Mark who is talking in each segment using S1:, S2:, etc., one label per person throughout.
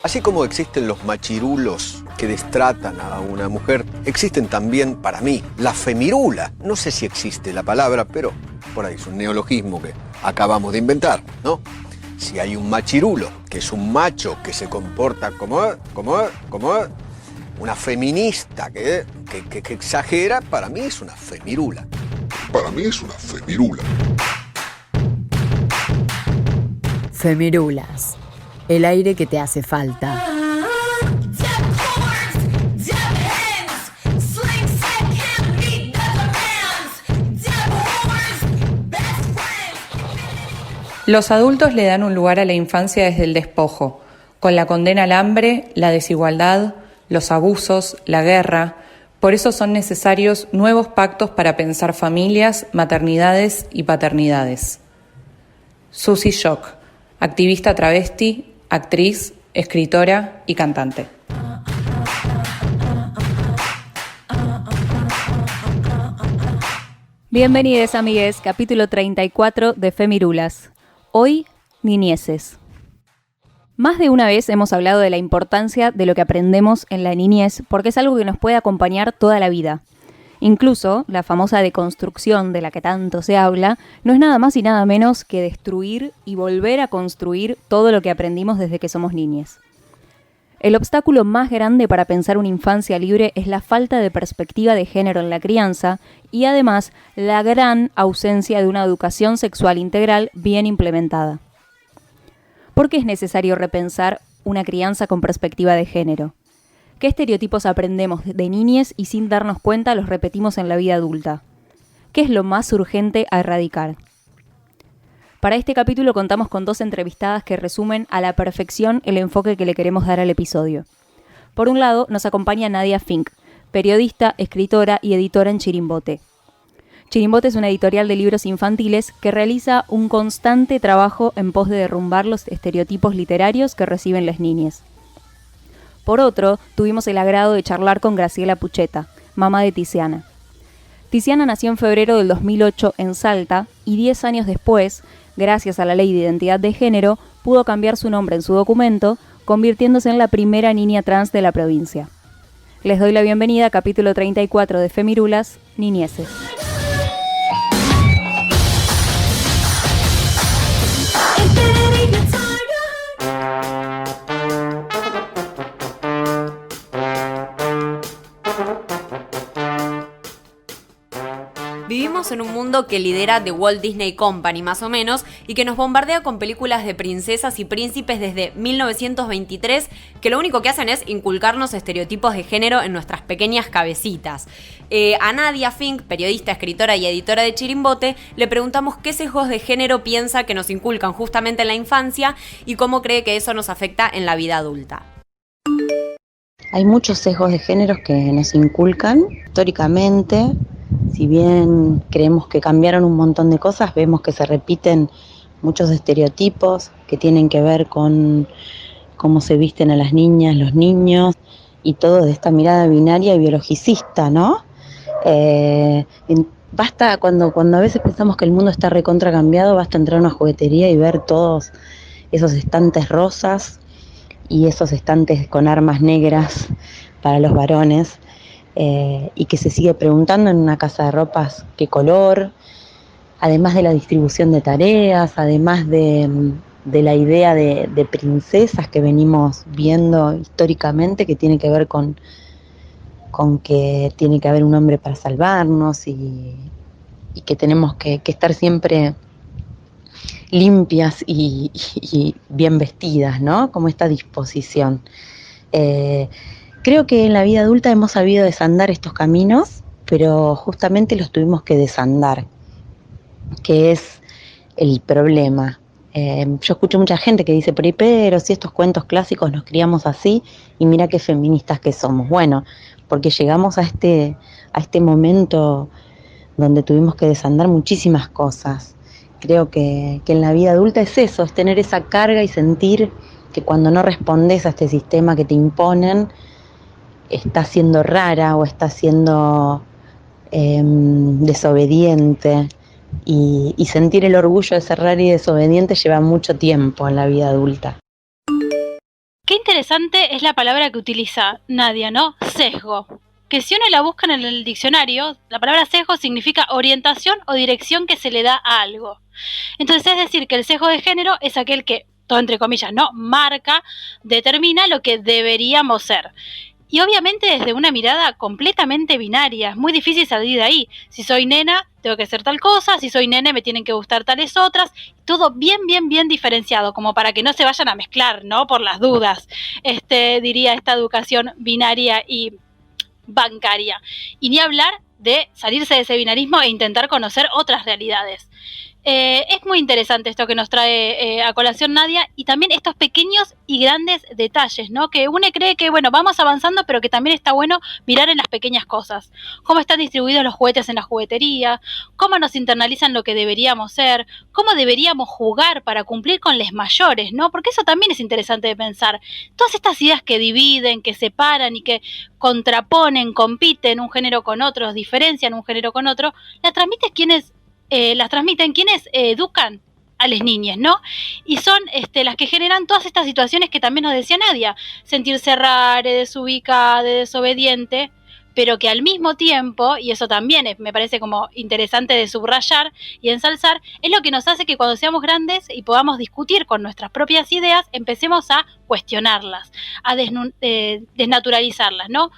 S1: Así como existen los machirulos que destratan a una mujer, existen también, para mí, la femirula. No sé si existe la palabra, pero por ahí es un neologismo que acabamos de inventar, ¿no? Si hay un machirulo, que es un macho que se comporta como una feminista que exagera, para mí es una femirula.
S2: Para mí es una femirula.
S3: Femirulas. El aire que te hace falta.
S4: Los adultos le dan un lugar a la infancia desde el despojo, con la condena al hambre, la desigualdad, los abusos, la guerra. Por eso son necesarios nuevos pactos para pensar familias, maternidades y paternidades. Susie Shock, activista travesti, actriz, escritora y cantante.
S5: Bienvenidos, amigues, capítulo 34 de Femirulas. Hoy, niñeces. Más de una vez hemos hablado de la importancia de lo que aprendemos en la niñez, porque es algo que nos puede acompañar toda la vida. Incluso, la famosa deconstrucción de la que tanto se habla, no es nada más y nada menos que destruir y volver a construir todo lo que aprendimos desde que somos niñes. El obstáculo más grande para pensar una infancia libre es la falta de perspectiva de género en la crianza y además la gran ausencia de una educación sexual integral bien implementada. ¿Por qué es necesario repensar una crianza con perspectiva de género? ¿Qué estereotipos aprendemos de niñez y sin darnos cuenta los repetimos en la vida adulta? ¿Qué es lo más urgente a erradicar? Para este capítulo contamos con dos entrevistadas que resumen a la perfección el enfoque que le queremos dar al episodio. Por un lado, nos acompaña Nadia Fink, periodista, escritora y editora en Chirimbote. Chirimbote es una editorial de libros infantiles que realiza un constante trabajo en pos de derrumbar los estereotipos literarios que reciben las niñas. Por otro, tuvimos el agrado de charlar con Graciela Pucheta, mamá de Tiziana. Tiziana nació en febrero del 2008 en Salta y 10 años después, gracias a la ley de identidad de género, pudo cambiar su nombre en su documento, convirtiéndose en la primera niña trans de la provincia. Les doy la bienvenida a capítulo 34 de Femirulas, Niñeces.
S6: Vivimos en un mundo que lidera The Walt Disney Company, más o menos, y que nos bombardea con películas de princesas y príncipes desde 1923, que lo único que hacen es inculcarnos estereotipos de género en nuestras pequeñas cabecitas. A Nadia Fink, periodista, escritora y editora de Chirimbote, le preguntamos qué sesgos de género piensa que nos inculcan justamente en la infancia y cómo cree que eso nos afecta en la vida adulta.
S7: Hay muchos sesgos de género que nos inculcan históricamente. Si bien creemos que cambiaron un montón de cosas, vemos que se repiten muchos estereotipos que tienen que ver con cómo se visten a las niñas, los niños, y todo de esta mirada binaria y biologicista, ¿no? Basta cuando a veces pensamos que el mundo está recontra cambiado, basta entrar a una juguetería y ver todos esos estantes rosas y esos estantes con armas negras para los varones. Y que se sigue preguntando en una casa de ropas qué color, además de la distribución de tareas, además de la idea de princesas que venimos viendo históricamente, que tiene que ver con que tiene que haber un hombre para salvarnos y que tenemos que estar siempre limpias y bien vestidas, ¿no? Como esta disposición. Creo que en la vida adulta hemos sabido desandar estos caminos, pero justamente los tuvimos que desandar, que es el problema. Yo escucho mucha gente que dice, pero si estos cuentos clásicos nos criamos así, y mira qué feministas que somos. Bueno, porque llegamos a este momento donde tuvimos que desandar muchísimas cosas. Creo que en la vida adulta es eso, es tener esa carga y sentir que cuando no respondes a este sistema que te imponen, está siendo rara o está siendo desobediente, y sentir el orgullo de ser rara y desobediente lleva mucho tiempo en la vida adulta.
S8: qué interesante es la palabra que utiliza Nadia, ¿no? Sesgo. Que si uno la busca en el diccionario, la palabra sesgo significa orientación o dirección que se le da a algo. Entonces es decir que el sesgo de género es aquel que, todo entre comillas, ¿no? Marca, determina lo que deberíamos ser. Y obviamente desde una mirada completamente binaria, es muy difícil salir de ahí. Si soy nena, tengo que ser tal cosa, si soy nene, me tienen que gustar tales otras. Todo bien diferenciado, como para que no se vayan a mezclar, ¿no? Por las dudas, diría esta educación binaria y bancaria. Y ni hablar de salirse de ese binarismo e intentar conocer otras realidades. Es muy interesante esto que nos trae a colación Nadia, y también estos pequeños y grandes detalles, ¿no? Que uno cree que, bueno, vamos avanzando, pero que también está bueno mirar en las pequeñas cosas. Cómo están distribuidos los juguetes en la juguetería, cómo nos internalizan lo que deberíamos ser, cómo deberíamos jugar para cumplir con los mayores, ¿no? Porque eso también es interesante de pensar. Todas estas ideas que dividen, que separan y que contraponen, compiten un género con otro, diferencian un género con otro, las transmiten quienes educan a las niñas, ¿no? Y son las que generan todas estas situaciones que también nos decía Nadia, sentirse rara, desubicada, desobediente, pero que al mismo tiempo, y eso también me parece como interesante de subrayar y ensalzar, es lo que nos hace que cuando seamos grandes y podamos discutir con nuestras propias ideas, empecemos a cuestionarlas, a desnaturalizarlas, ¿no?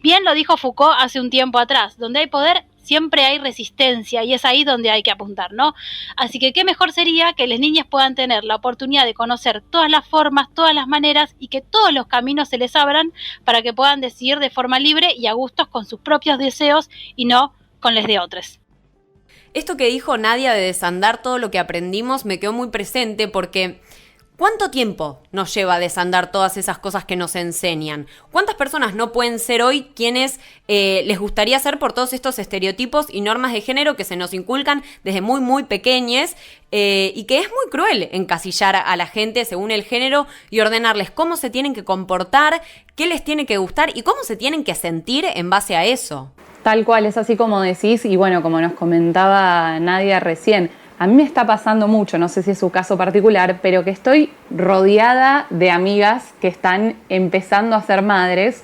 S8: Bien lo dijo Foucault hace un tiempo atrás, donde hay poder siempre hay resistencia, y es ahí donde hay que apuntar, ¿no? Así que qué mejor sería que las niñas puedan tener la oportunidad de conocer todas las formas, todas las maneras, y que todos los caminos se les abran para que puedan decidir de forma libre y a gustos con sus propios deseos y no con los de otros.
S6: Esto que dijo Nadia de desandar todo lo que aprendimos me quedó muy presente porque ¿cuánto tiempo nos lleva a desandar todas esas cosas que nos enseñan? ¿Cuántas personas no pueden ser hoy quienes les gustaría ser por todos estos estereotipos y normas de género que se nos inculcan desde muy pequeñes y que es muy cruel encasillar a la gente según el género y ordenarles cómo se tienen que comportar, qué les tiene que gustar y cómo se tienen que sentir en base a eso?
S4: Tal cual, es así como decís y bueno, como nos comentaba Nadia recién, a mí me está pasando mucho, no sé si es su caso particular, pero que estoy rodeada de amigas que están empezando a ser madres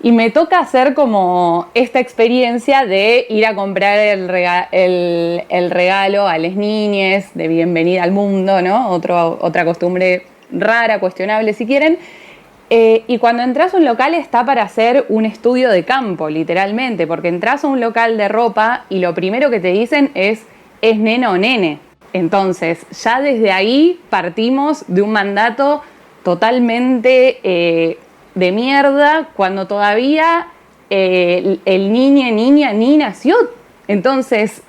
S4: y me toca hacer como esta experiencia de ir a comprar el regalo a las niñas, de bienvenida al mundo, ¿no? Otra costumbre rara, cuestionable si quieren. Y cuando entras a un local está para hacer un estudio de campo, literalmente, porque entras a un local de ropa y lo primero que te dicen es nena o nene. Entonces, ya desde ahí partimos de un mandato totalmente de mierda cuando todavía el niña ni nació. Entonces,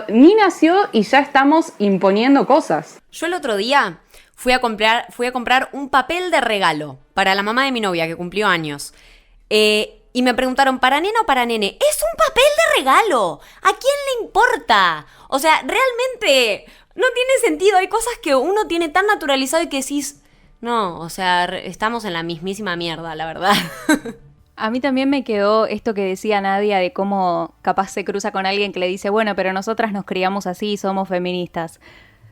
S4: ni nació y ya estamos imponiendo cosas.
S6: Yo el otro día fui a comprar un papel de regalo para la mamá de mi novia que cumplió años. Y me preguntaron, ¿para nena o para nene? ¡Es un papel de regalo! ¿A quién le importa? O sea, realmente no tiene sentido. Hay cosas que uno tiene tan naturalizado y que decís, no, o sea, estamos en la mismísima mierda, la verdad.
S5: A mí también me quedó esto que decía Nadia de cómo capaz se cruza con alguien que le dice, bueno, pero nosotras nos criamos así, somos feministas.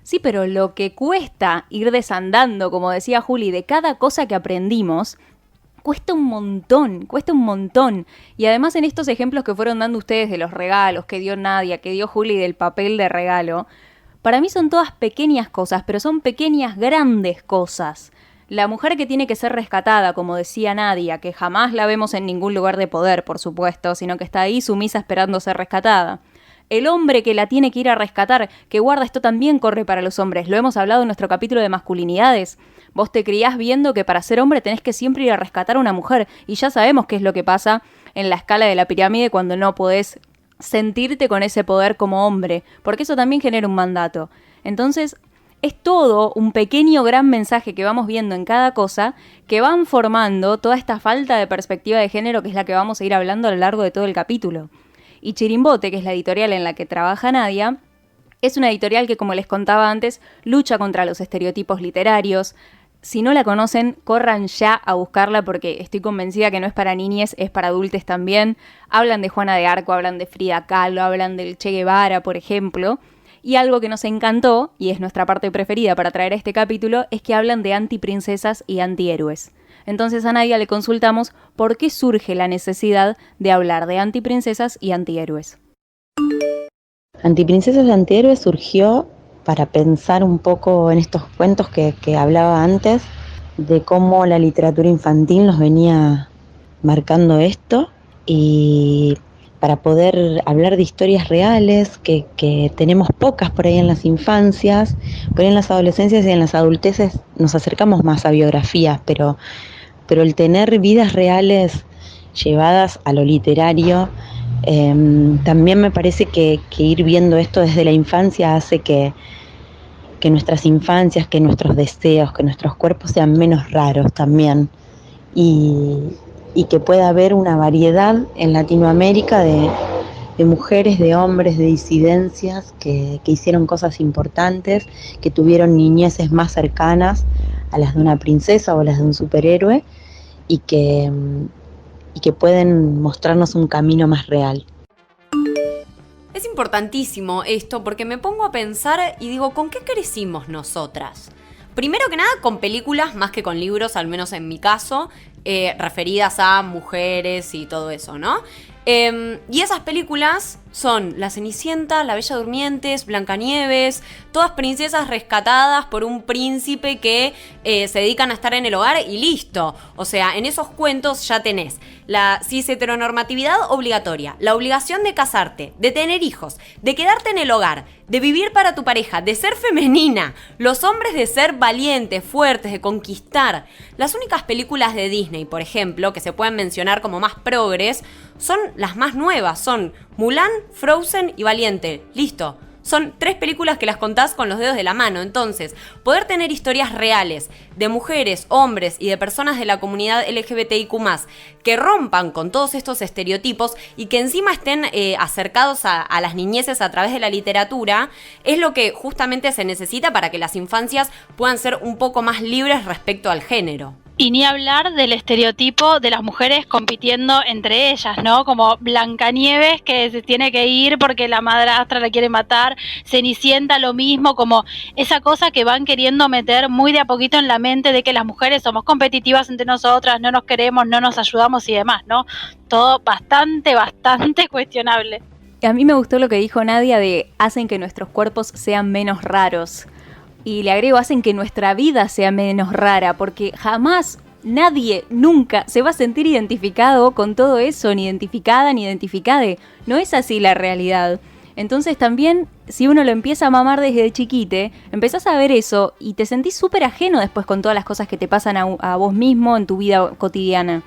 S5: Sí, pero lo que cuesta ir desandando, como decía Juli, de cada cosa que aprendimos, cuesta un montón. Y además en estos ejemplos que fueron dando ustedes de los regalos que dio Nadia, que dio Juli del papel de regalo, para mí son todas pequeñas cosas, pero son pequeñas grandes cosas. La mujer que tiene que ser rescatada, como decía Nadia, que jamás la vemos en ningún lugar de poder, por supuesto, sino que está ahí sumisa esperando ser rescatada. El hombre que la tiene que ir a rescatar, que guarda, esto también corre para los hombres. Lo hemos hablado en nuestro capítulo de masculinidades. Vos te criás viendo que para ser hombre tenés que siempre ir a rescatar a una mujer. Y ya sabemos qué es lo que pasa en la escala de la pirámide cuando no podés sentirte con ese poder como hombre. Porque eso también genera un mandato. Entonces, es todo un pequeño gran mensaje que vamos viendo en cada cosa que van formando toda esta falta de perspectiva de género que es la que vamos a ir hablando a lo largo de todo el capítulo. Y Chirimbote, que es la editorial en la que trabaja Nadia, es una editorial que, como les contaba antes, lucha contra los estereotipos literarios. Si no la conocen, corran ya a buscarla porque estoy convencida que no es para niñes, es para adultos también. Hablan de Juana de Arco, hablan de Frida Kahlo, hablan del Che Guevara, por ejemplo. Y algo que nos encantó, y es nuestra parte preferida para traer este capítulo, es que hablan de antiprincesas y antihéroes. Entonces a Nadia le consultamos por qué surge la necesidad de hablar de antiprincesas y antihéroes.
S7: Antiprincesas y antihéroes surgió para pensar un poco en estos cuentos que hablaba antes, de cómo la literatura infantil nos venía marcando esto, y para poder hablar de historias reales que tenemos pocas por ahí en las infancias. Por ahí en las adolescencias y en las adulteces nos acercamos más a biografías, pero el tener vidas reales llevadas a lo literario, también me parece que ir viendo esto desde la infancia hace que nuestras infancias, que nuestros deseos, que nuestros cuerpos sean menos raros también, y que pueda haber una variedad en Latinoamérica de mujeres, de hombres, de disidencias que hicieron cosas importantes, que tuvieron niñeces más cercanas a las de una princesa o a las de un superhéroe, y que pueden mostrarnos un camino más real.
S6: Es importantísimo esto porque me pongo a pensar y digo, ¿con qué crecimos nosotras? Primero que nada, con películas más que con libros, al menos en mi caso, referidas a mujeres y todo eso, ¿no? Y esas películas son La Cenicienta, La Bella Durmiente, Blancanieves, todas princesas rescatadas por un príncipe que se dedican a estar en el hogar y listo. O sea, en esos cuentos ya tenés la cis-heteronormatividad obligatoria, la obligación de casarte, de tener hijos, de quedarte en el hogar, de vivir para tu pareja, de ser femenina, los hombres de ser valientes, fuertes, de conquistar. Las únicas películas de Disney, por ejemplo, que se pueden mencionar como más progres, son las más nuevas, son Mulan, Frozen y Valiente. Listo. Son 3 películas que las contás con los dedos de la mano. Entonces, poder tener historias reales de mujeres, hombres y de personas de la comunidad LGBTIQ+, que rompan con todos estos estereotipos y que encima estén acercados a las niñeces a través de la literatura, es lo que justamente se necesita para que las infancias puedan ser un poco más libres respecto al género.
S8: Y ni hablar del estereotipo de las mujeres compitiendo entre ellas, ¿no? Como Blancanieves, que se tiene que ir porque la madrastra la quiere matar, Cenicienta lo mismo, como esa cosa que van queriendo meter muy de a poquito en la mente de que las mujeres somos competitivas entre nosotras, no nos queremos, no nos ayudamos y demás, ¿no? Todo bastante cuestionable.
S5: A mí me gustó lo que dijo Nadia de hacen que nuestros cuerpos sean menos raros. Y le agrego, hacen que nuestra vida sea menos rara, porque jamás, nadie, nunca se va a sentir identificado con todo eso, ni identificada, ni identificade. No es así la realidad. Entonces también, si uno lo empieza a mamar desde chiquite, empezás a ver eso y te sentís súper ajeno después con todas las cosas que te pasan a vos mismo en tu vida cotidiana.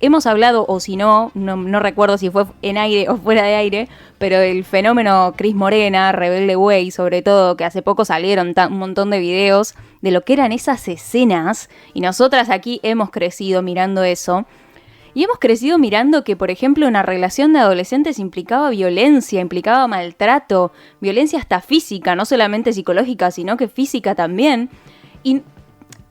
S5: Hemos hablado, o si no recuerdo si fue en aire o fuera de aire, pero el fenómeno Cris Morena, Rebelde Way, sobre todo, que hace poco salieron un montón de videos de lo que eran esas escenas, y nosotras aquí hemos crecido mirando eso, y hemos crecido mirando que, por ejemplo, una relación de adolescentes implicaba violencia, implicaba maltrato, violencia hasta física, no solamente psicológica, sino que física también, y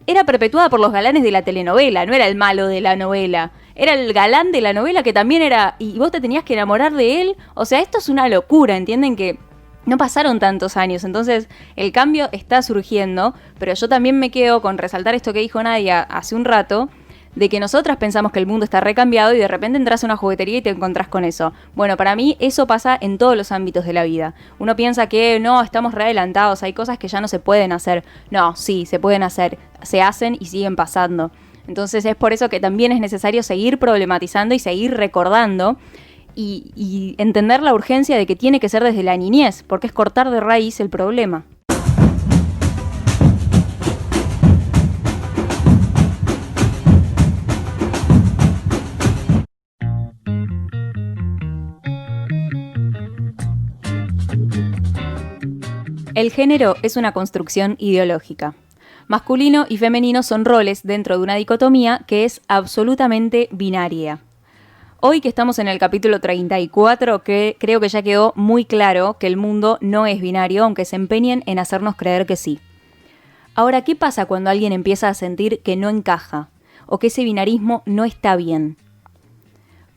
S5: era perpetuada por los galanes de la telenovela, no era el malo de la novela. Era el galán de la novela que también era... Y vos te tenías que enamorar de él. O sea, esto es una locura, ¿entienden? Que no pasaron tantos años. Entonces, el cambio está surgiendo. Pero yo también me quedo con resaltar esto que dijo Nadia hace un rato, de que nosotras pensamos que el mundo está recambiado y de repente entras a una juguetería y te encontrás con eso. Bueno, para mí eso pasa en todos los ámbitos de la vida. Uno piensa que no, estamos re adelantados, hay cosas que ya no se pueden hacer. No, sí, se pueden hacer, se hacen y siguen pasando. Entonces es por eso que también es necesario seguir problematizando y seguir recordando y entender la urgencia de que tiene que ser desde la niñez, porque es cortar de raíz el problema. El género es una construcción ideológica. Masculino y femenino son roles dentro de una dicotomía que es absolutamente binaria. Hoy que estamos en el capítulo 34, que creo que ya quedó muy claro que el mundo no es binario, aunque se empeñen en hacernos creer que sí. Ahora, ¿qué pasa cuando alguien empieza a sentir que no encaja o que ese binarismo no está bien?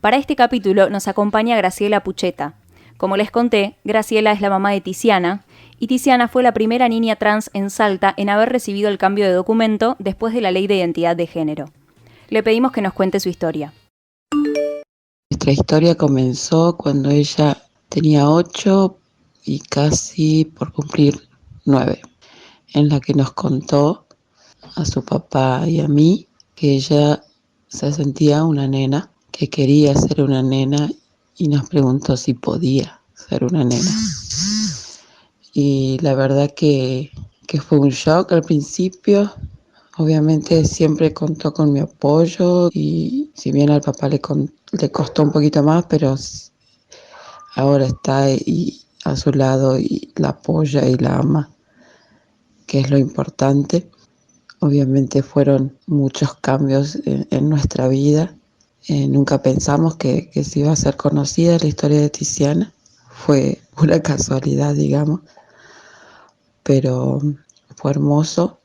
S5: Para este capítulo nos acompaña Graciela Pucheta. Como les conté, Graciela es la mamá de Tiziana, y Tiziana fue la primera niña trans en Salta en haber recibido el cambio de documento después de la Ley de Identidad de Género. le pedimos que nos cuente su historia.
S9: Nuestra historia comenzó cuando ella tenía 8 y casi por cumplir 9, en la que nos contó a su papá y a mí que ella se sentía una nena, que quería ser una nena y nos preguntó si podía ser una nena. Y la verdad que fue un shock al principio. Obviamente siempre contó con mi apoyo y si bien al papá le costó un poquito más, pero ahora está ahí a su lado y la apoya y la ama, que es lo importante. Obviamente fueron muchos cambios en nuestra vida. Nunca pensamos que se iba a ser conocida la historia de Tiziana. Fue una casualidad, digamos, pero fue hermoso.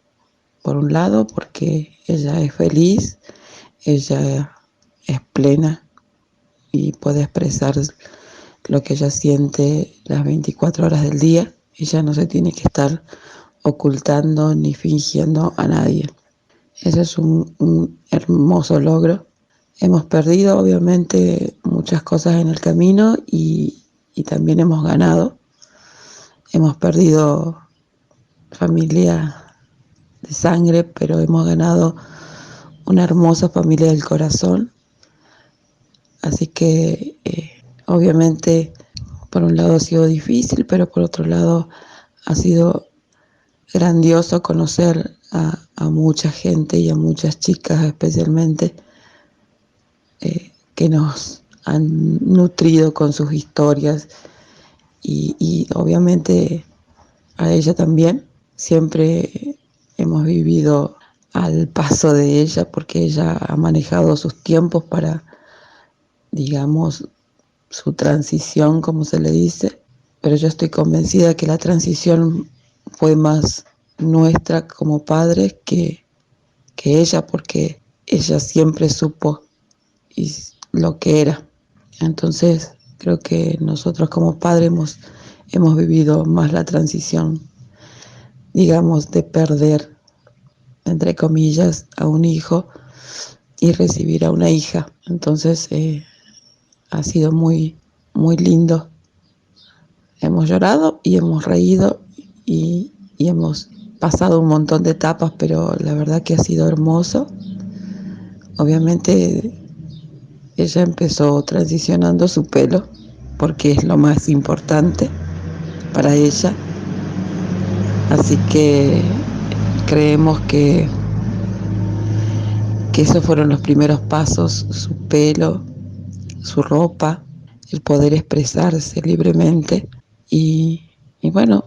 S9: Por un lado, porque ella es feliz, ella es plena y puede expresar lo que ella siente las 24 horas del día. Ella no se tiene que estar ocultando ni fingiendo a nadie. Ese es un hermoso logro. Hemos perdido, obviamente, muchas cosas en el camino y también hemos ganado. Hemos perdido familia de sangre, pero hemos ganado una hermosa familia del corazón. Así que obviamente por un lado ha sido difícil, pero por otro lado ha sido grandioso conocer a mucha gente y a muchas chicas especialmente que nos han nutrido con sus historias y obviamente a ella también. Siempre hemos vivido al paso de ella porque ella ha manejado sus tiempos para, digamos, su transición, como se le dice. Pero yo estoy convencida que la transición fue más nuestra como padres que ella, porque ella siempre supo lo que era. Entonces creo que nosotros como padres hemos vivido más la transición, digamos, de perder, entre comillas, a un hijo y recibir a una hija. Entonces ha sido muy, muy lindo. Hemos llorado y hemos reído y hemos pasado un montón de etapas, pero la verdad que ha sido hermoso. Obviamente ella empezó transicionando su pelo, porque es lo más importante para ella. Así que creemos que esos fueron los primeros pasos, su pelo, su ropa, el poder expresarse libremente. Y bueno,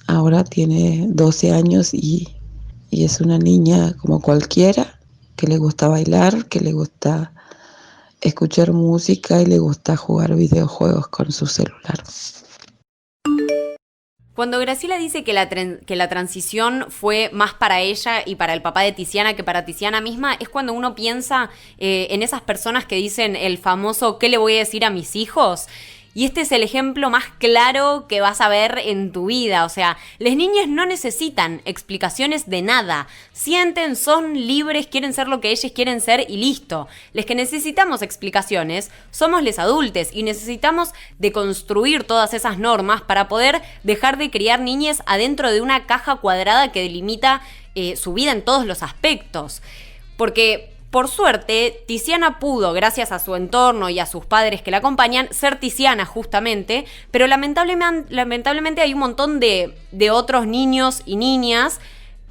S9: ahora tiene 12 años y es una niña como cualquiera, que le gusta bailar, que le gusta escuchar música y le gusta jugar videojuegos con su celular.
S6: Cuando Graciela dice que la transición fue más para ella y para el papá de Tiziana que para Tiziana misma, es cuando uno piensa en esas personas que dicen el famoso ¿qué le voy a decir a mis hijos? Y este es el ejemplo más claro que vas a ver en tu vida. O sea, las niñas no necesitan explicaciones de nada. Sienten, son libres, quieren ser lo que ellas quieren ser y listo. Los que necesitamos explicaciones somos los adultos y necesitamos deconstruir todas esas normas para poder dejar de criar niñas adentro de una caja cuadrada que delimita su vida en todos los aspectos. Porque por suerte, Tiziana pudo, gracias a su entorno y a sus padres que la acompañan, ser Tiziana justamente, pero lamentablemente hay un montón de otros niños y niñas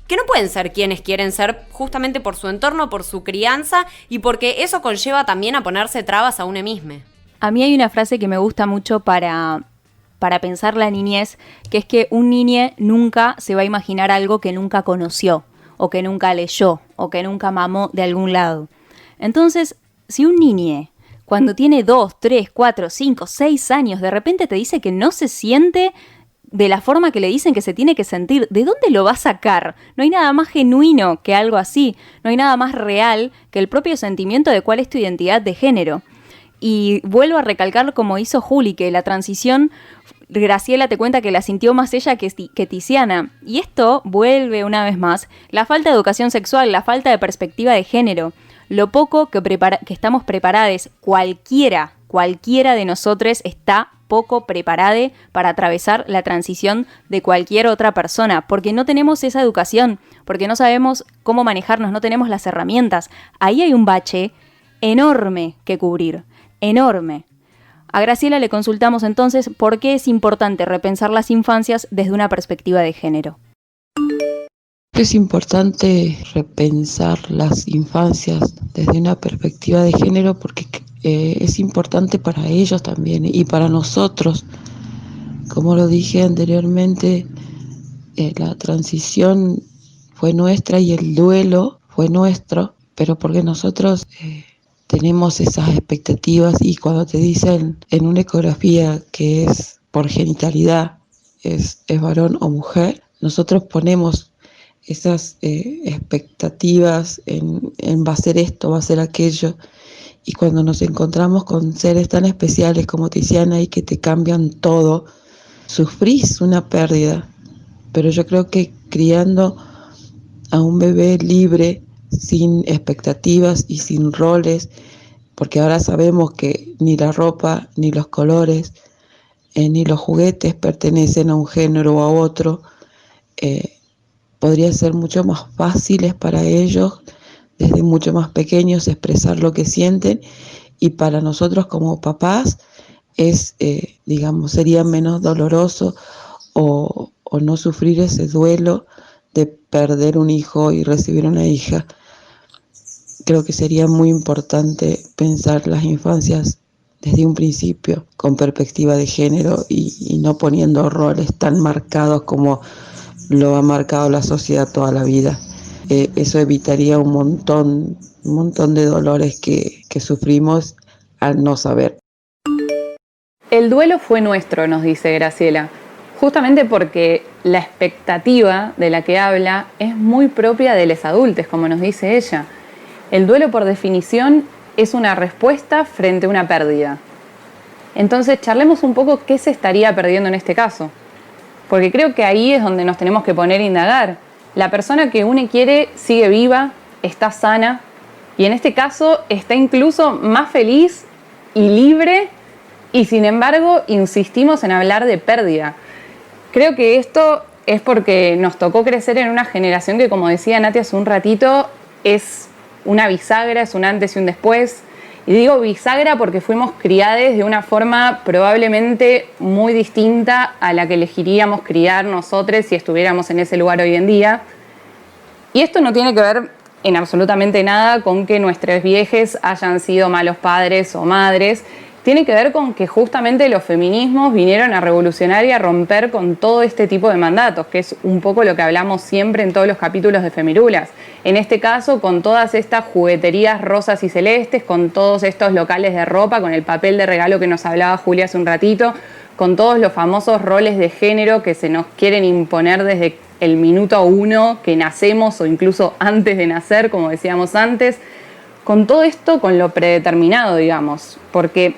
S6: que no pueden ser quienes quieren ser justamente por su entorno, por su crianza y porque eso conlleva también a ponerse trabas a uno mismo.
S5: A mí hay una frase que me gusta mucho para pensar la niñez, que es que un niño nunca se va a imaginar algo que nunca conoció, o que nunca leyó, o que nunca mamó de algún lado. Entonces, si un niño, cuando tiene 2, 3, 4, 5, 6 años, de repente te dice que no se siente de la forma que le dicen que se tiene que sentir, ¿de dónde lo va a sacar? No hay nada más genuino que algo así, no hay nada más real que el propio sentimiento de cuál es tu identidad de género. Y vuelvo a recalcar como hizo Juli, que la transición, Graciela te cuenta que la sintió más ella que Tiziana. Y esto vuelve una vez más la falta de educación sexual, la falta de perspectiva de género. lo poco que estamos preparados, cualquiera de nosotros está poco preparado para atravesar la transición de cualquier otra persona, porque no tenemos esa educación, porque no sabemos cómo manejarnos, no tenemos las herramientas. Ahí hay un bache enorme que cubrir, enorme. A Graciela le consultamos entonces por qué es importante repensar las infancias desde una perspectiva de género.
S9: Es importante repensar las infancias desde una perspectiva de género porque es importante para ellos también y para nosotros. Como lo dije anteriormente, la transición fue nuestra y el duelo fue nuestro, pero porque nosotros tenemos esas expectativas y cuando te dicen en una ecografía que es por genitalidad, es varón o mujer, nosotros ponemos esas expectativas en va a ser esto, va a ser aquello. Y cuando nos encontramos con seres tan especiales como Tiziana y que te cambian todo, sufrís una pérdida. Pero yo creo que criando a un bebé libre, sin expectativas y sin roles, porque ahora sabemos que ni la ropa, ni los colores, ni los juguetes pertenecen a un género o a otro, podría ser mucho más fáciles para ellos desde mucho más pequeños expresar lo que sienten y para nosotros como papás sería menos doloroso o no sufrir ese duelo de perder un hijo y recibir una hija. Creo que sería muy importante pensar las infancias desde un principio con perspectiva de género y no poniendo roles tan marcados como lo ha marcado la sociedad toda la vida. Eso evitaría un montón de dolores que sufrimos al no saber.
S4: El duelo fue nuestro, nos dice Graciela, justamente porque la expectativa de la que habla es muy propia de los adultos, como nos dice ella. El duelo, por definición, es una respuesta frente a una pérdida. Entonces, charlemos un poco qué se estaría perdiendo en este caso, porque creo que ahí es donde nos tenemos que poner a indagar. La persona que uno quiere sigue viva, está sana y en este caso está incluso más feliz y libre y sin embargo insistimos en hablar de pérdida. Creo que esto es porque nos tocó crecer en una generación que, como decía Nati hace un ratito, es una bisagra, es un antes y un después. Y digo bisagra porque fuimos criades de una forma probablemente muy distinta a la que elegiríamos criar nosotros si estuviéramos en ese lugar hoy en día. Y esto no tiene que ver en absolutamente nada con que nuestros viejes hayan sido malos padres o madres. Tiene que ver con que justamente los feminismos vinieron a revolucionar y a romper con todo este tipo de mandatos, que es un poco lo que hablamos siempre en todos los capítulos de Femirulas. En este caso, con todas estas jugueterías rosas y celestes, con todos estos locales de ropa, con el papel de regalo que nos hablaba Julia hace un ratito, con todos los famosos roles de género que se nos quieren imponer desde el minuto 1 que nacemos o incluso antes de nacer, como decíamos antes, con todo esto, con lo predeterminado, digamos, porque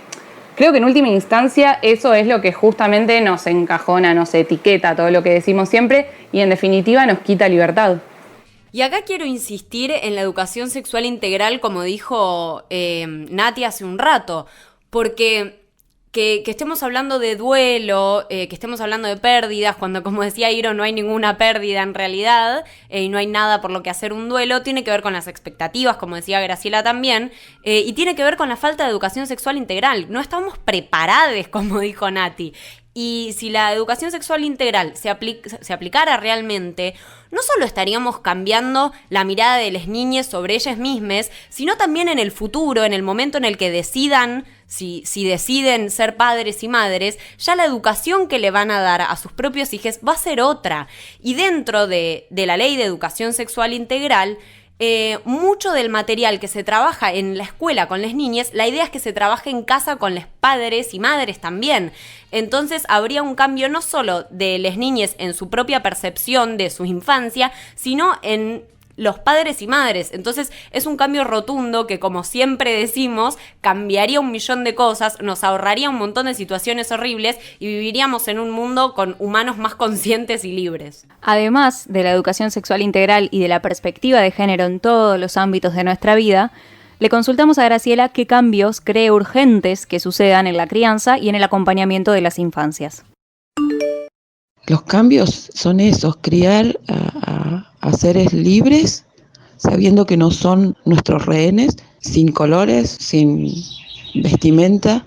S4: creo que en última instancia eso es lo que justamente nos encajona, nos etiqueta, todo lo que decimos siempre y en definitiva nos quita libertad.
S6: Y acá quiero insistir en la educación sexual integral, como dijo Nati hace un rato, porque que estemos hablando de duelo, que estemos hablando de pérdidas, cuando, como decía Iro, no hay ninguna pérdida en realidad y no hay nada por lo que hacer un duelo, tiene que ver con las expectativas, como decía Graciela también, y tiene que ver con la falta de educación sexual integral. No estamos preparados, como dijo Nati. Y si la educación sexual integral se aplicara realmente, no solo estaríamos cambiando la mirada de las niñas sobre ellas mismas, sino también en el futuro, en el momento en el que decidan, si deciden ser padres y madres, ya la educación que le van a dar a sus propios hijos va a ser otra. Y dentro de la ley de educación sexual integral, mucho del material que se trabaja en la escuela con las niñas, la idea es que se trabaje en casa con los padres y madres también. Entonces habría un cambio no solo de las niñas en su propia percepción de su infancia, sino en los padres y madres. Entonces es un cambio rotundo que, como siempre decimos, cambiaría un millón de cosas, nos ahorraría un montón de situaciones horribles y viviríamos en un mundo con humanos más conscientes y libres.
S5: Además de la educación sexual integral y de la perspectiva de género en todos los ámbitos de nuestra vida, Le consultamos a Graciela qué cambios cree urgentes que sucedan en la crianza y en el acompañamiento de las infancias.
S9: Los cambios son esos, criar a seres libres, sabiendo que no son nuestros rehenes, sin colores, sin vestimenta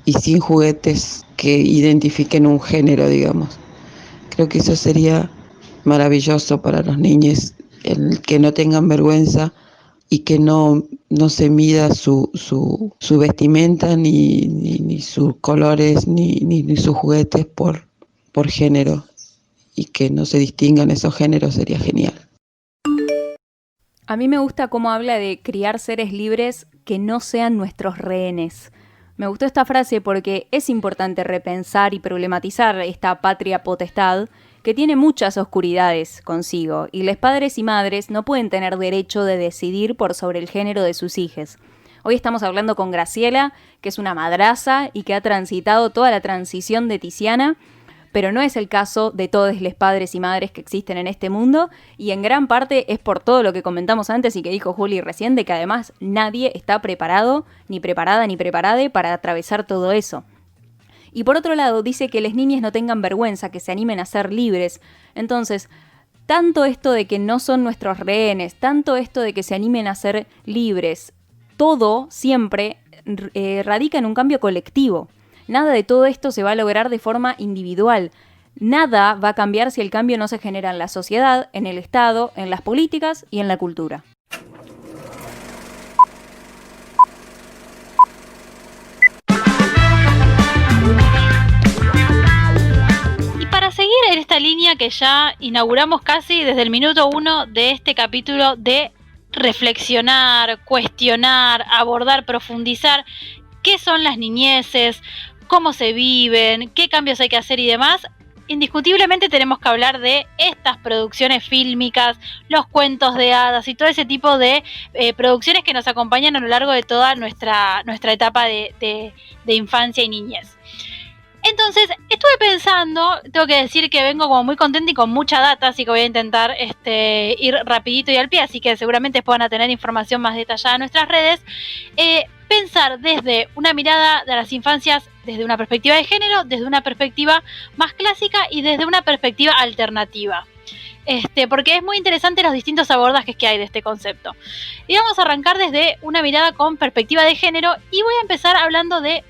S9: y sin juguetes que identifiquen un género, digamos. Creo que eso sería maravilloso para los niños, el que no tengan vergüenza y que no se mida su vestimenta, ni sus colores, ni sus juguetes por género, y que no se distingan esos géneros sería genial.
S5: A mí me gusta cómo habla de criar seres libres que no sean nuestros rehenes. Me gustó esta frase porque es importante repensar y problematizar esta patria potestad que tiene muchas oscuridades consigo, y los padres y madres no pueden tener derecho de decidir por sobre el género de sus hijos. Hoy estamos hablando con Graciela, que es una madraza y que ha transitado toda la transición de Tiziana, pero no es el caso de todos los padres y madres que existen en este mundo, y en gran parte es por todo lo que comentamos antes y que dijo Juli recién, de que además nadie está preparado, ni preparada ni preparade para atravesar todo eso. Y por otro lado dice que las niñas no tengan vergüenza, que se animen a ser libres. Entonces, tanto esto de que no son nuestros rehenes, tanto esto de que se animen a ser libres, todo siempre radica en un cambio colectivo. Nada de todo esto se va a lograr de forma individual. Nada va a cambiar si el cambio no se genera en la sociedad, en el Estado, en las políticas y en la cultura.
S8: Y para seguir en esta línea que ya inauguramos casi desde el minuto 1 de este capítulo de reflexionar, cuestionar, abordar, profundizar qué son las niñeces, cómo se viven, qué cambios hay que hacer y demás, indiscutiblemente tenemos que hablar de estas producciones fílmicas, los cuentos de hadas y todo ese tipo de producciones que nos acompañan a lo largo de toda nuestra etapa de infancia y niñez. Entonces, estuve pensando, tengo que decir que vengo como muy contenta y con mucha data, así que voy a intentar ir rapidito y al pie, así que seguramente puedan tener información más detallada en nuestras redes. Pensar desde una mirada de las infancias, desde una perspectiva de género, desde una perspectiva más clásica y desde una perspectiva alternativa. Porque es muy interesante los distintos abordajes que hay de este concepto. Y vamos a arrancar desde una mirada con perspectiva de género y voy a empezar hablando de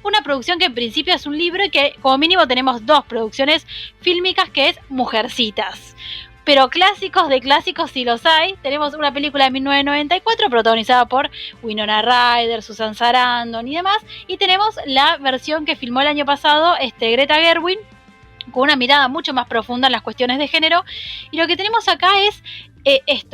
S8: una producción que en principio es un libro y que como mínimo tenemos dos producciones fílmicas, que es Mujercitas. Pero clásicos de clásicos sí los hay. Tenemos una película de 1994 protagonizada por Winona Ryder, Susan Sarandon y demás. Y tenemos la versión que filmó el año pasado Greta Gerwig, con una mirada mucho más profunda en las cuestiones de género. Y lo que tenemos acá es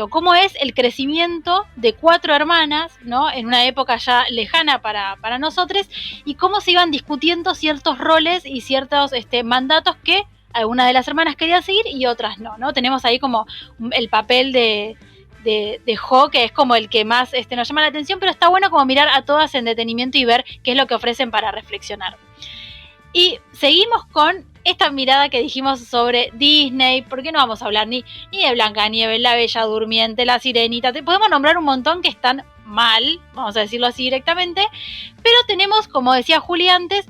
S8: cómo es el crecimiento de 4 hermanas, ¿no? En una época ya lejana para nosotros, y cómo se iban discutiendo ciertos roles y ciertos mandatos que algunas de las hermanas querían seguir y otras no. Tenemos ahí como el papel de Jo, que es como el que más nos llama la atención, pero está bueno como mirar a todas en detenimiento y ver qué es lo que ofrecen para reflexionar. Y seguimos con esta mirada que dijimos sobre Disney, porque no vamos a hablar ni de Blancanieves, La Bella Durmiente, La Sirenita, podemos nombrar un montón que están mal, vamos a decirlo así directamente, pero tenemos, como decía Juli antes,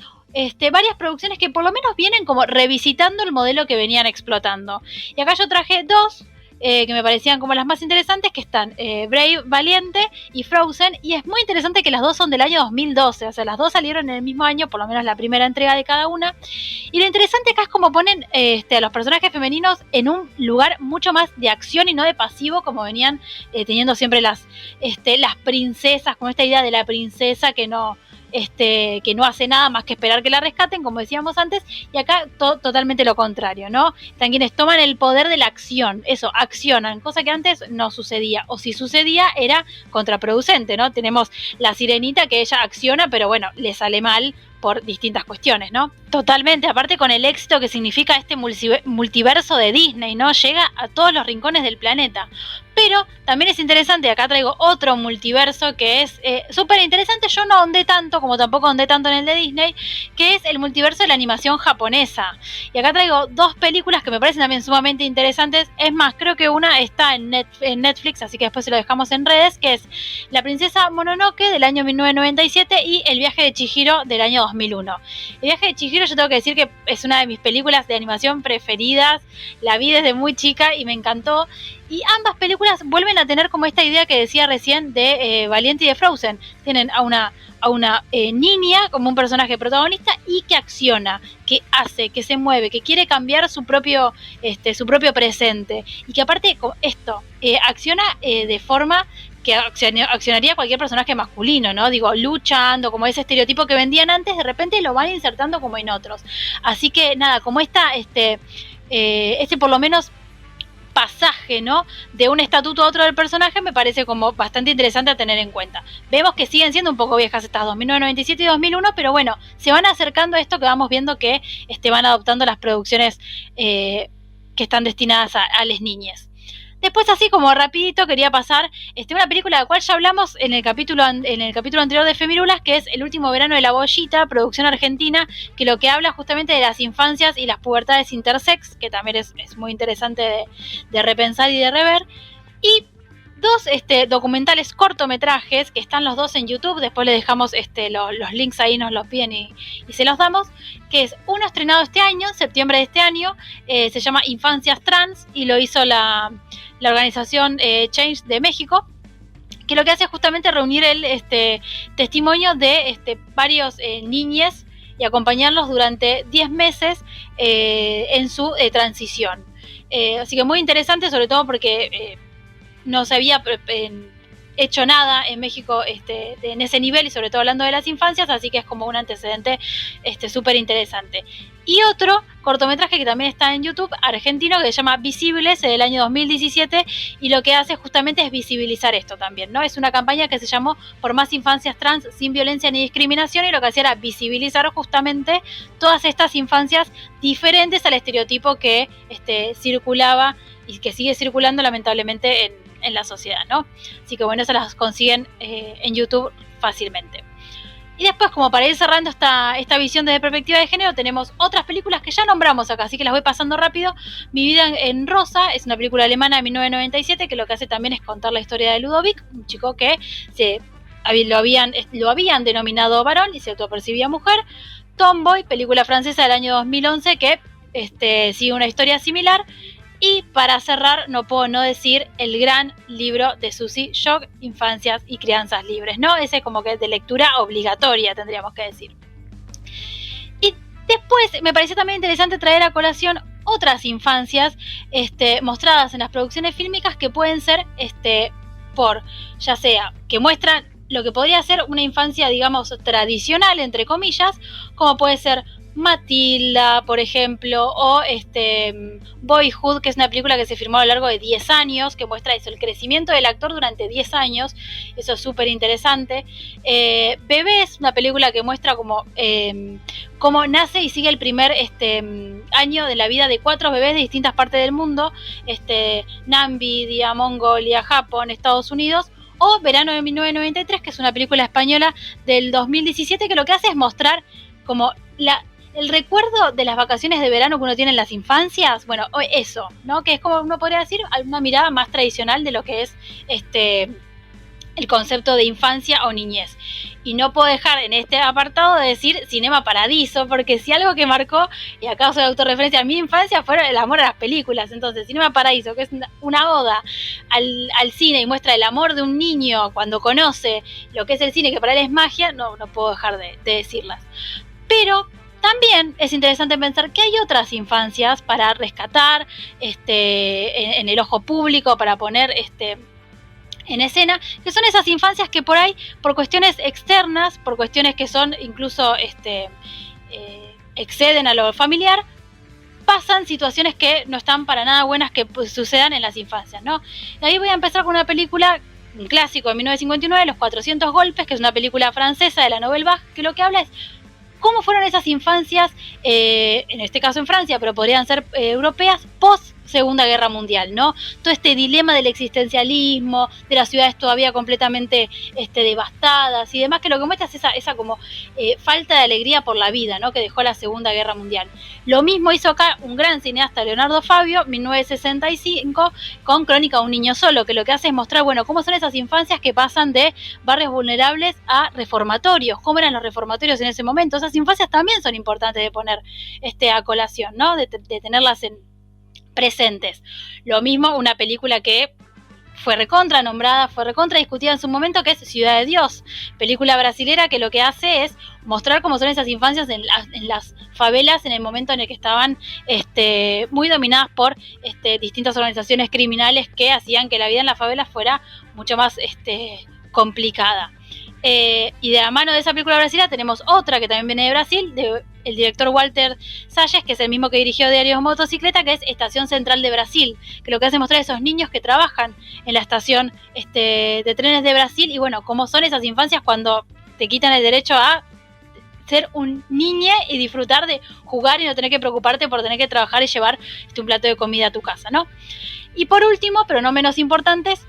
S8: varias producciones que por lo menos vienen como revisitando el modelo que venían explotando. Y acá yo traje dos que me parecían como las más interesantes, que están Brave, Valiente y Frozen, y es muy interesante que las dos son del año 2012, o sea, las dos salieron en el mismo año, por lo menos la primera entrega de cada una, y lo interesante acá es como ponen a los personajes femeninos en un lugar mucho más de acción y no de pasivo, como venían teniendo siempre las princesas, con esta idea de la princesa que no hace nada más que esperar que la rescaten, como decíamos antes, y acá totalmente lo contrario, ¿no? Están quienes toman el poder de la acción, eso, accionan, cosa que antes no sucedía, o si sucedía era contraproducente, ¿no? Tenemos la Sirenita que ella acciona, pero bueno, le sale mal por distintas cuestiones, ¿no? Totalmente, aparte con el éxito que significa este multiverso de Disney, ¿no? Llega a todos los rincones del planeta. Pero también es interesante, acá traigo otro multiverso que es súper interesante. Yo no ahondé tanto, como tampoco ahondé tanto en el de Disney, que es el multiverso de la animación japonesa. Y acá traigo dos películas que me parecen también sumamente interesantes. Es más, creo que una está en Netflix, así que después se lo dejamos en redes, que es La princesa Mononoke del año 1997 y El viaje de Chihiro del año 2001. El viaje de Chihiro, yo tengo que decir que es una de mis películas de animación preferidas. La vi desde muy chica y me encantó. Y ambas películas vuelven a tener como esta idea que decía recién de Valiente y de Frozen. Tienen a una niña como un personaje protagonista y que acciona, que hace, que se mueve, que quiere cambiar su propio presente. Y que aparte esto acciona de forma que accionaría cualquier personaje masculino, ¿no? Digo, luchando, como ese estereotipo que vendían antes, de repente lo van insertando como en otros. Así que nada, como este por lo menos pasaje, ¿no? De un estatuto a otro del personaje me parece como bastante interesante a tener en cuenta. Vemos que siguen siendo un poco viejas estas 1997 y 2001, pero bueno, se van acercando a esto que vamos viendo que van adoptando las producciones que están destinadas a las niñas. Después, así como rapidito, quería pasar una película de la cual ya hablamos en el capítulo anterior de Femirulas, que es El último verano de la bollita, producción argentina, que lo que habla justamente de las infancias y las pubertades intersex, que también es muy interesante de repensar y de rever. Y dos documentales cortometrajes, que están los dos en YouTube, después les dejamos los links ahí, nos los piden y se los damos, que es uno estrenado este año, septiembre de este año, se llama Infancias Trans, y lo hizo la organización Change de México, que lo que hace es justamente reunir el testimonio de varios niñes y acompañarlos durante 10 meses en su transición. Así que muy interesante, sobre todo porque no se había hecho nada en México en ese nivel, y sobre todo hablando de las infancias, así que es como un antecedente súper interesante. Y otro cortometraje que también está en YouTube, argentino, que se llama Visibles, del año 2017, y lo que hace justamente es visibilizar esto también, ¿no? Es una campaña que se llamó Por más infancias trans sin violencia ni discriminación, y lo que hacía era visibilizar justamente todas estas infancias diferentes al estereotipo que circulaba y que sigue circulando lamentablemente en la sociedad, ¿no? Así que bueno, se las consiguen en YouTube fácilmente. Y después, como para ir cerrando esta visión desde perspectiva de género, tenemos otras películas que ya nombramos acá, así que las voy pasando rápido. Mi vida en rosa es una película alemana de 1997 que lo que hace también es contar la historia de Ludovic, un chico que lo habían denominado varón y se autopercibía mujer. Tomboy, película francesa del año 2011 que sigue una historia similar. Y para cerrar, no puedo no decir el gran libro de Susie Shock, Infancias y Crianzas Libres, ¿no? Ese como que es de lectura obligatoria, tendríamos que decir. Y después me pareció también interesante traer a colación otras infancias mostradas en las producciones fílmicas que pueden ser ya sea que muestran lo que podría ser una infancia, digamos, tradicional, entre comillas, como puede ser Matilda, por ejemplo, o Boyhood, que es una película que se filmó a lo largo de 10 años, que muestra eso, el crecimiento del actor durante 10 años, eso es súper interesante. Bebé es una película que muestra cómo nace y sigue el primer año de la vida de 4 bebés de distintas partes del mundo, Namibia, Mongolia, Japón, Estados Unidos. O Verano de 1993, que es una película española del 2017, que lo que hace es mostrar como el recuerdo de las vacaciones de verano que uno tiene en las infancias. Bueno, eso, ¿no? Que es como uno podría decir, una mirada más tradicional de lo que es el concepto de infancia o niñez. Y no puedo dejar en este apartado de decir Cinema Paradiso, porque si algo que marcó, y acá soy de autorreferencia, a mi infancia fue el amor a las películas. Entonces, Cinema Paradiso, que es una oda al cine y muestra el amor de un niño cuando conoce lo que es el cine, que para él es magia, no puedo dejar de decirlas. Pero también es interesante pensar que hay otras infancias para rescatar en el ojo público, para poner en escena, que son esas infancias que por ahí, por cuestiones externas, por cuestiones que son incluso exceden a lo familiar, pasan situaciones que no están para nada buenas que sucedan en las infancias, ¿no? Y ahí voy a empezar con una película, un clásico de 1959, Los 400 golpes, que es una película francesa de la Nouvelle Vague, que lo que habla es cómo fueron esas infancias, en este caso en Francia, pero podrían ser europeas, post Segunda Guerra Mundial, ¿no? Todo este dilema del existencialismo, de las ciudades todavía completamente devastadas y demás, que lo que muestra es esa como falta de alegría por la vida, ¿no? Que dejó la Segunda Guerra Mundial. Lo mismo hizo acá un gran cineasta, Leonardo Fabio, 1965, con Crónica de un niño solo, que lo que hace es mostrar, bueno, cómo son esas infancias que pasan de barrios vulnerables a reformatorios, cómo eran los reformatorios en ese momento. Esas infancias también son importantes de poner a colación, ¿no? De tenerlas presentes. Lo mismo una película que fue recontra nombrada, fue recontra discutida en su momento, que es Ciudad de Dios, película brasilera que lo que hace es mostrar cómo son esas infancias en las favelas en el momento en el que estaban muy dominadas por distintas organizaciones criminales que hacían que la vida en las favelas fuera mucho más complicada. Y de la mano de esa película brasileña tenemos otra que también viene de Brasil, el director Walter Salles, que es el mismo que dirigió Diarios de Motocicleta, que es Estación Central de Brasil, que lo que hace es mostrar a esos niños que trabajan en la estación de trenes de Brasil, y bueno, cómo son esas infancias cuando te quitan el derecho a ser un niño y disfrutar de jugar y no tener que preocuparte por tener que trabajar y llevar un plato de comida a tu casa, ¿no? Y por último, pero no menos importantes,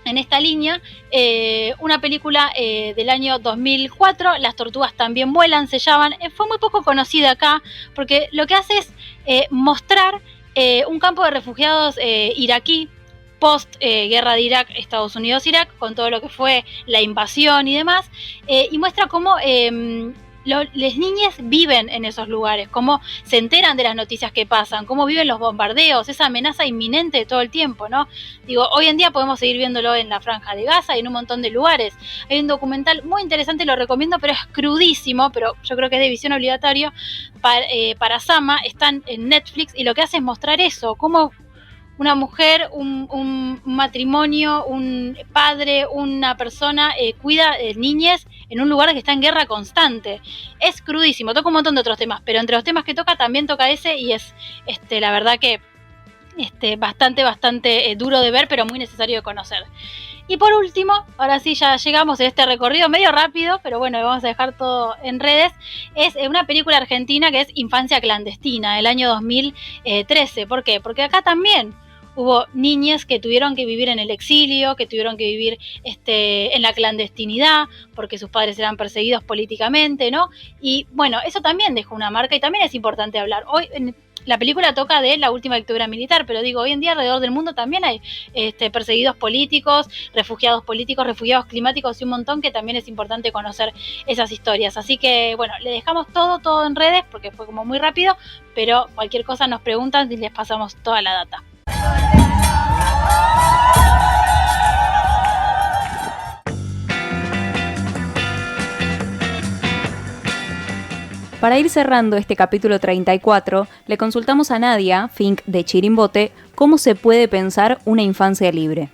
S8: en esta línea, una película del año 2004, Las tortugas también vuelan, se llaman. Fue muy poco conocida acá, porque lo que hace es mostrar un campo de refugiados iraquí, post guerra de Irak, Estados Unidos-Irak, con todo lo que fue la invasión y demás, y muestra cómo las niñas viven en esos lugares, cómo se enteran de las noticias que pasan, cómo viven los bombardeos, esa amenaza inminente todo el tiempo, ¿no? Digo, hoy en día podemos seguir viéndolo en la Franja de Gaza y en un montón de lugares. Hay un documental muy interesante, lo recomiendo, pero es crudísimo, pero yo creo que es de visión obligatoria para Sama, están en Netflix, y lo que hace es mostrar eso, cómo una mujer, un matrimonio, un padre, una persona cuida niñas en un lugar que está en guerra constante. Es crudísimo, toca un montón de otros temas, pero entre los temas que toca también toca ese, y es la verdad que bastante duro de ver, pero muy necesario de conocer. Y por último, ahora sí ya llegamos a este recorrido medio rápido, pero bueno, vamos a dejar todo en redes. Es una película argentina que es Infancia Clandestina, del año 2013. ¿Por qué? Porque acá también hubo niñas que tuvieron que vivir en el exilio, que tuvieron que vivir en la clandestinidad, porque sus padres eran perseguidos políticamente, ¿no? Y bueno, eso también dejó una marca y también es importante hablar. Hoy la película toca de la última dictadura militar, pero digo, hoy en día alrededor del mundo también hay perseguidos políticos, refugiados climáticos y un montón, que también es importante conocer esas historias. Así que bueno, le dejamos todo en redes porque fue como muy rápido, pero cualquier cosa nos preguntan y les pasamos toda la data.
S5: Para ir cerrando este capítulo 34, le consultamos a Nadia, Fink de Chirimbote, cómo se puede pensar una infancia libre.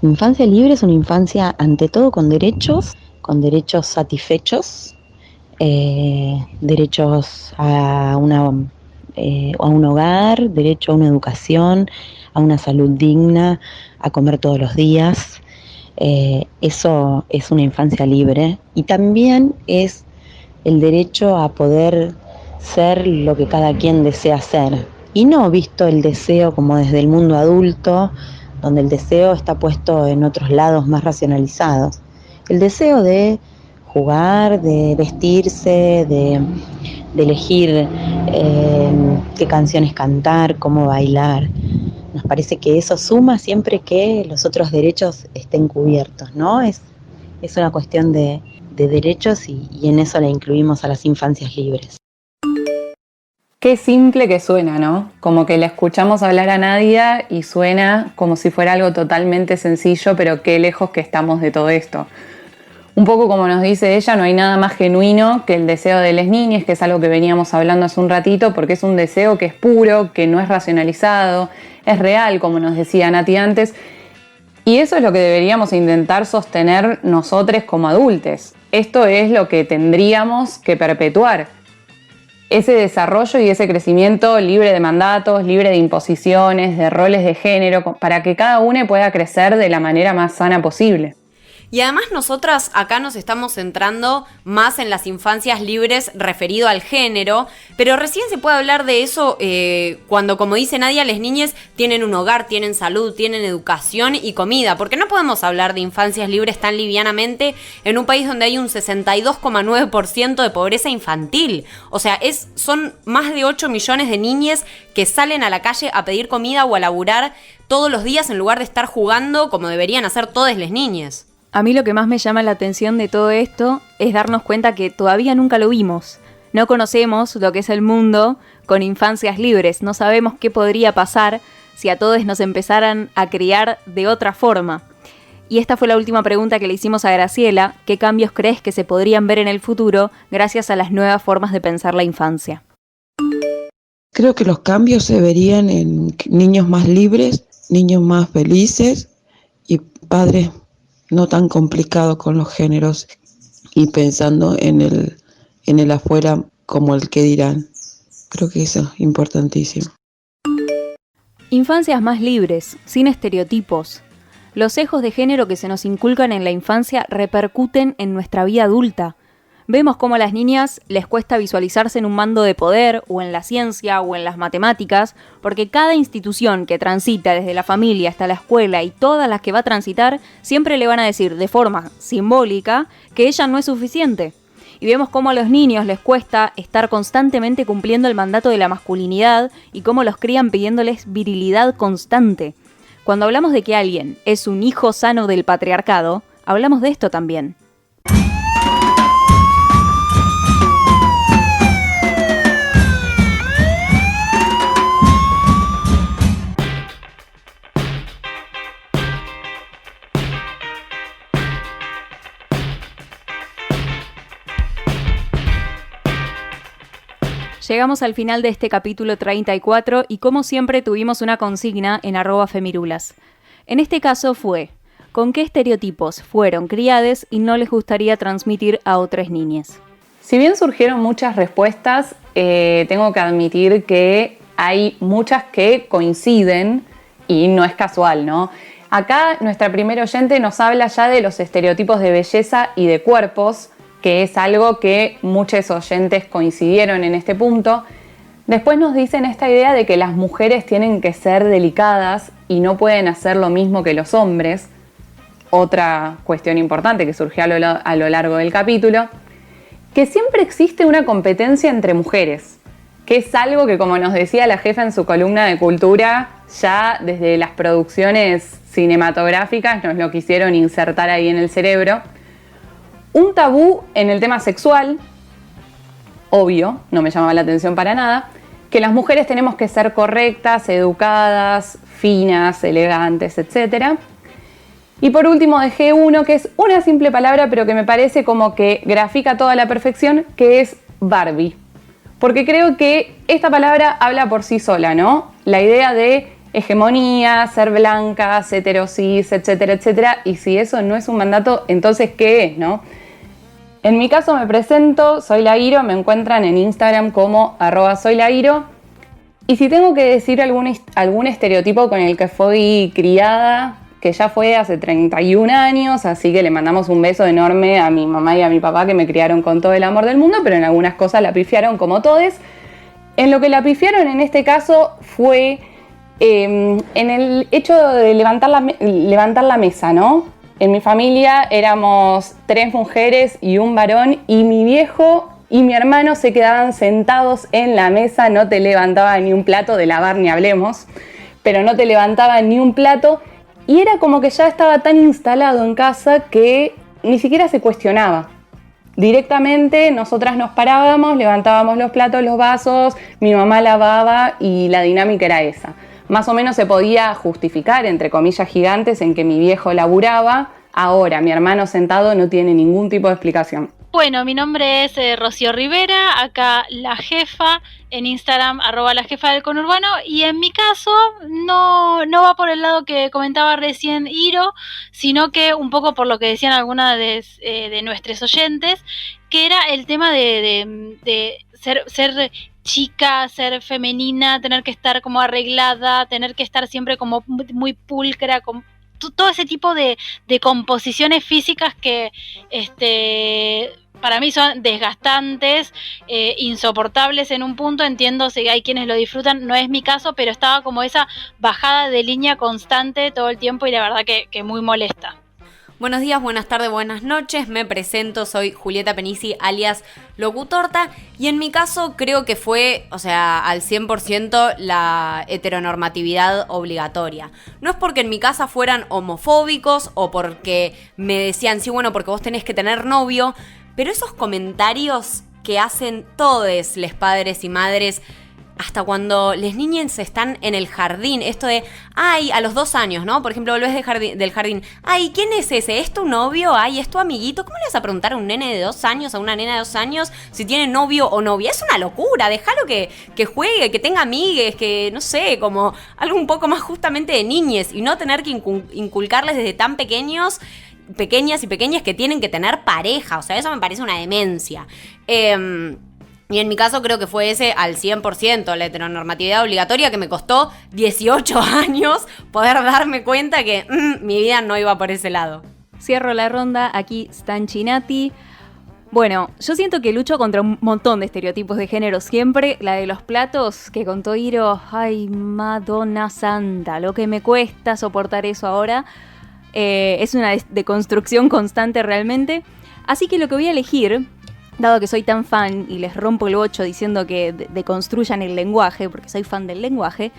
S7: Infancia libre es una infancia ante todo con derechos satisfechos, derechos a un hogar, derecho a una educación, a una salud digna, a comer todos los días. Eso es una infancia libre, y también es el derecho a poder ser lo que cada quien desea ser, y no visto el deseo como desde el mundo adulto, donde el deseo está puesto en otros lados más racionalizados. El deseo de jugar, de vestirse, de elegir qué canciones cantar, cómo bailar. Nos parece que eso suma siempre que los otros derechos estén cubiertos, ¿no? Es una cuestión de derechos, y en eso la incluimos a las infancias libres.
S4: Qué simple que suena, ¿no? Como que la escuchamos hablar a Nadia y suena como si fuera algo totalmente sencillo, pero qué lejos que estamos de todo esto. Un poco como nos dice ella, no hay nada más genuino que el deseo de las niñas, que es algo que veníamos hablando hace un ratito, porque es un deseo que es puro, que no es racionalizado, es real, como nos decía Nati antes, y eso es lo que deberíamos intentar sostener nosotros como adultos. Esto es lo que tendríamos que perpetuar. Ese desarrollo y ese crecimiento libre de mandatos, libre de imposiciones, de roles de género, para que cada uno pueda crecer de la manera más sana posible.
S6: Y además nosotras acá nos estamos centrando más en las infancias libres referido al género, pero recién se puede hablar de eso cuando, como dice Nadia, las niñas tienen un hogar, tienen salud, tienen educación y comida, porque no podemos hablar de infancias libres tan livianamente en un país donde hay un 62,9% de pobreza infantil. O sea, son más de 8 millones de niñas que salen a la calle a pedir comida o a laburar todos los días en lugar de estar jugando como deberían hacer todas las niñas.
S5: A mí lo que más me llama la atención de todo esto es darnos cuenta que todavía nunca lo vimos. No conocemos lo que es el mundo con infancias libres. No sabemos qué podría pasar si a todos nos empezaran a criar de otra forma. Y esta fue la última pregunta que le hicimos a Graciela. ¿Qué cambios crees que se podrían ver en el futuro gracias a las nuevas formas de pensar la infancia?
S9: Creo que los cambios se verían en niños más libres, niños más felices y padres no tan complicados con los géneros y pensando en el afuera como el que dirán. Creo que eso es importantísimo.
S5: Infancias más libres, sin estereotipos. Los sesgos de género que se nos inculcan en la infancia repercuten en nuestra vida adulta. Vemos cómo a las niñas les cuesta visualizarse en un mando de poder, o en la ciencia, o en las matemáticas, porque cada institución que transita desde la familia hasta la escuela y todas las que va a transitar, siempre le van a decir de forma simbólica que ella no es suficiente. Y vemos cómo a los niños les cuesta estar constantemente cumpliendo el mandato de la masculinidad y cómo los crían pidiéndoles virilidad constante. Cuando hablamos de que alguien es un hijo sano del patriarcado, hablamos de esto también. Llegamos al final de este capítulo 34 y como siempre tuvimos una consigna en @femirulas. En este caso fue, ¿con qué estereotipos fueron criades y no les gustaría transmitir a otras niñas?
S4: Si bien surgieron muchas respuestas, tengo que admitir que hay muchas que coinciden y no es casual, ¿no? Acá nuestra primera oyente nos habla ya de los estereotipos de belleza y de cuerpos, que es algo que muchos oyentes coincidieron en este punto. Después nos dicen esta idea de que las mujeres tienen que ser delicadas y no pueden hacer lo mismo que los hombres. Otra cuestión importante que surgió a lo largo del capítulo. Que siempre existe una competencia entre mujeres, que es algo que, como nos decía la jefa en su columna de cultura, ya desde las producciones cinematográficas nos lo quisieron insertar ahí en el cerebro. Un tabú en el tema sexual, obvio, no me llamaba la atención para nada, que las mujeres tenemos que ser correctas, educadas, finas, elegantes, etc. Y por último dejé uno que es una simple palabra, pero que me parece como que grafica toda la perfección, que es Barbie. Porque creo que esta palabra habla por sí sola, ¿no? La idea de hegemonía, ser blancas, heterosis, etcétera, etcétera. Y si eso no es un mandato, entonces ¿qué es, no? En mi caso me presento, soy Lairo, me encuentran en Instagram como @soylairo. Y si tengo que decir algún estereotipo con el que fui criada, que ya fue hace 31 años, así que le mandamos un beso enorme a mi mamá y a mi papá que me criaron con todo el amor del mundo, pero en algunas cosas la pifiaron como todes. En lo que la pifiaron en este caso fue en el hecho de levantar la mesa, ¿no? En mi familia éramos 3 mujeres y un varón y mi viejo y mi hermano se quedaban sentados en la mesa, no te levantaban ni un plato, de lavar ni hablemos, pero no te levantaban ni un plato y era como que ya estaba tan instalado en casa que ni siquiera se cuestionaba. Directamente nosotras nos parábamos, levantábamos los platos, los vasos, mi mamá lavaba y la dinámica era esa. Más o menos se podía justificar, entre comillas gigantes, en que mi viejo laburaba. Ahora, mi hermano sentado no tiene ningún tipo de explicación.
S8: Bueno, mi nombre es Rocío Rivera, acá la jefa, en Instagram @lajefa del conurbano, y en mi caso no va por el lado que comentaba recién Iro, sino que un poco por lo que decían algunas de nuestros oyentes, que era el tema de ser chica, ser femenina, tener que estar como arreglada, tener que estar siempre como muy pulcra, todo ese tipo de composiciones físicas que para mí son desgastantes, insoportables en un punto. Entiendo si hay quienes lo disfrutan, no es mi caso, pero estaba como esa bajada de línea constante todo el tiempo y la verdad que muy molesta.
S6: Buenos días, buenas tardes, buenas noches, me presento, soy Julieta Penisi, alias Locutorta, y en mi caso creo que fue, al 100% la heteronormatividad obligatoria. No es porque en mi casa fueran homofóbicos o porque me decían, sí, bueno, porque vos tenés que tener novio, pero esos comentarios que hacen todos les padres y madres, hasta cuando les niñas están en el jardín, esto de, ay, a los 2 años, ¿no? Por ejemplo, volvés del jardín, ay, ¿quién es ese? ¿Es tu novio? Ay, ¿es tu amiguito? ¿Cómo le vas a preguntar a un nene de 2 años, a una nena de 2 años, si tiene novio o novia? Es una locura, déjalo que juegue, que tenga amigues, que, no sé, como algo un poco más justamente de niñes, y no tener que inculcarles desde tan pequeñas y pequeñas que tienen que tener pareja, eso me parece una demencia. Y en mi caso creo que fue ese al 100%, la heteronormatividad obligatoria, que me costó 18 años poder darme cuenta que mi vida no iba por ese lado.
S5: Cierro la ronda, aquí Stan Chinati. Bueno, yo siento que lucho contra un montón de estereotipos de género siempre. La de los platos que contó Iro, ay, Madonna Santa, lo que me cuesta soportar eso ahora. Es una deconstrucción constante realmente. Así que lo que voy a elegir, dado que soy tan fan y les rompo el bocho diciendo que deconstruyan el lenguaje, porque soy fan del lenguaje,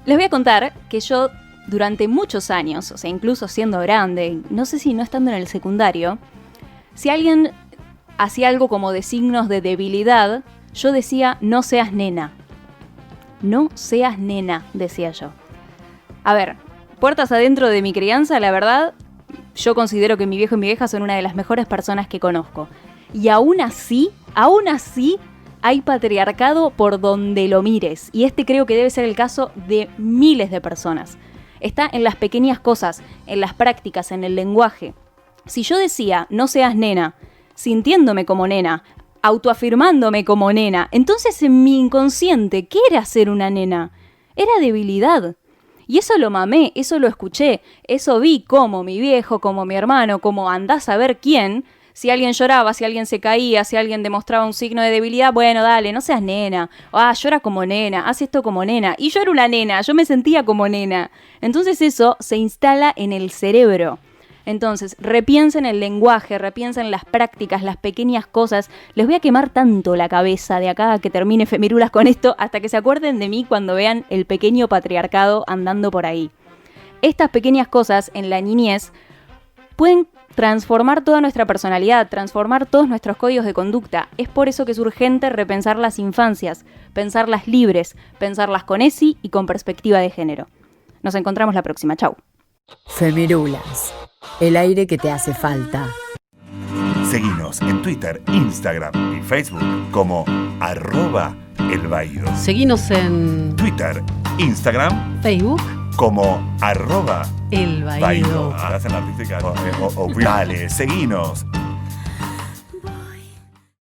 S5: les voy a contar que yo durante muchos años, incluso siendo grande, no sé si no estando en el secundario, si alguien hacía algo como de signos de debilidad, yo decía, no seas nena. No seas nena, decía yo. A ver, puertas adentro de mi crianza, la verdad, yo considero que mi viejo y mi vieja son una de las mejores personas que conozco. Y aún así, hay patriarcado por donde lo mires. Y creo que debe ser el caso de miles de personas. Está en las pequeñas cosas, en las prácticas, en el lenguaje. Si yo decía, no seas nena, sintiéndome como nena, autoafirmándome como nena, entonces en mi inconsciente, ¿qué era ser una nena? Era debilidad. Y eso lo mamé, eso lo escuché, eso vi como mi viejo, como mi hermano, como andás a ver quién. Si alguien lloraba, si alguien se caía, si alguien demostraba un signo de debilidad, bueno, dale, no seas nena. Llora como nena, haz esto como nena. Y yo era una nena, yo me sentía como nena. Entonces eso se instala en el cerebro. Entonces, repiensen el lenguaje, repiensen las prácticas, las pequeñas cosas. Les voy a quemar tanto la cabeza de acá a que termine Femirulas con esto, hasta que se acuerden de mí cuando vean el pequeño patriarcado andando por ahí. Estas pequeñas cosas en la niñez pueden transformar toda nuestra personalidad, transformar todos nuestros códigos de conducta. Es por eso que es urgente repensar las infancias, pensarlas libres, pensarlas con ESI y con perspectiva de género. Nos encontramos la próxima. Chau.
S3: Femirulas, el aire que te hace falta.
S10: Seguinos en Twitter, Instagram y Facebook como @elbaído.
S11: Seguinos en
S10: Twitter, Instagram,
S11: Facebook
S10: como
S11: @elbaído.
S10: Hacen la artística. Dale, seguinos.